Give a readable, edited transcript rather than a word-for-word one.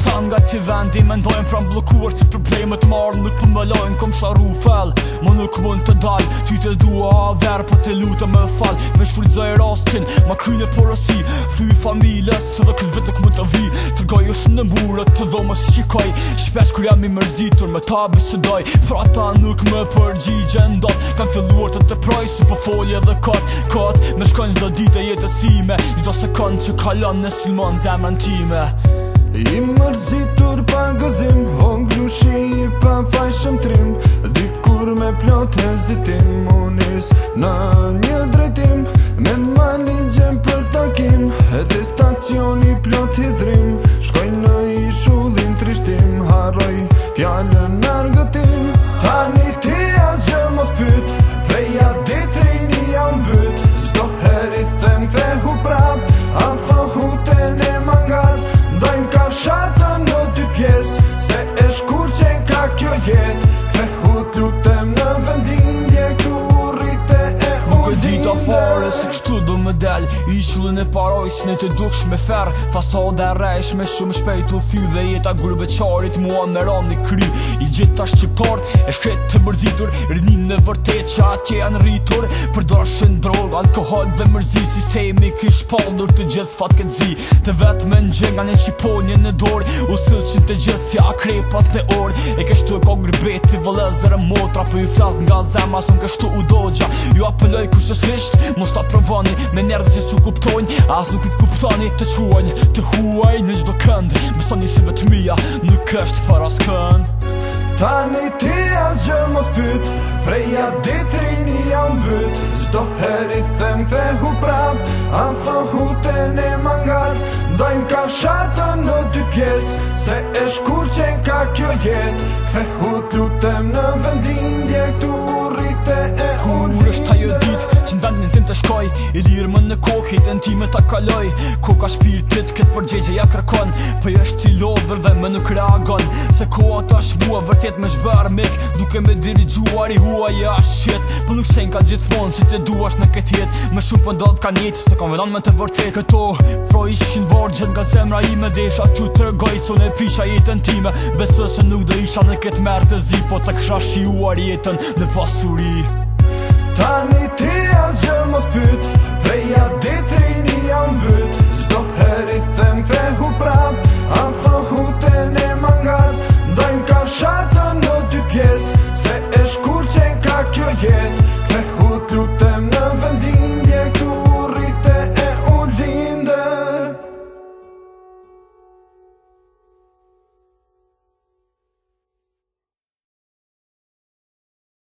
Tham nga ti vendi mendojnë pra mblokuar që problemet marrë nuk për më lojnë kom sharu fel Më nuk mund të dal Ty të dua ver po të lutë me fal Me shfrydzoj rastin ma kryne porosi Thy familjes dhe këtë vet nuk mund të vi Tërgoj është në murët të dhomës shikoj Shpesh kur jam i mërzitur me ta bisedoj Pra ta nuk më përgjigjen dot Kam filluar të proj si po folje dhe kot Me shkojnë çdo ditë jetësime Çdo sekond që kalon në sulmon zemrën time I mërzitur pa gëzim Honglushi I pa fajshëm trim Dikur me plot hezitim Unis në një drejtim Me maligjen për takim Edhe stacioni plot hidrim Shkoj në ishullin trishtim Haroj fjallën argëtim Tani ti asgjë mos pyt Preja ditrini jam byt Zdo heri them kthehu prap Afro huten e mangat Dojmë kafshatën në dy pjesë Se e shkur që ka kjo jet Thehut lutem në vendindje Këtu rrite e Nuk e dita fare se kështu do më del Ishullin e paroj s'ne të duksh me fer Fasade e rejsh me shumë shpejt u thy Dhe jeta gurbeqarit mua me ram një kry I gjitha shqiptart e shkret të mërzitur Rinin në vërtet që atje janë rritur Përdorshën drog, alkohol dhe mërzi Sistemi kish paldur të gjithë fatket zi Të vetë me në gjenga në qiponje në dorë U sëllqin të gjithë si akrepat në orë E kështu e kongri beti vëlez dhe motra Po ju flas nga zema sun kështu u dogja Ju apeloj kushesisht mos ta provoni Me njerëz që su kuptojnë As nuk i kuptoni të quajnë Të huaj në gjdo kënd Besoni si vetëmia nuk është fara s'kënd Tani ti asgjë mos pyt Preja ditrini jam byt Zdo heri them kthehu prap Afro huten e mangat Dojmë kafshatën në dy pjesë Se e shkur që ka kjo jet Thehut lutem në vendindje Këtu rrite e Kur është ajo dit që ndalin tim të shkoj I lirë më në kokë hitën time ta kaloj Koka shpirtit këtë përgjegje ja kërkon Po është I lover dhe më nuk reagon Se koha ta shbua vërtet me shbër mik Duke me dirigjuar I huaj ja shit Po nuk sen ka gjithmonë që të duash në këtë jet Më shumë për ndodh ka njët Së të kam vedon me të vërtet Këto pro ishin vargjet nga zemra ime Dhe isha ty të rëgoj Sun e pisha jetën time Besë se nuk dhe isha në këtë merë të zi Po të kësha shiuar jetën në pasuri Tani ti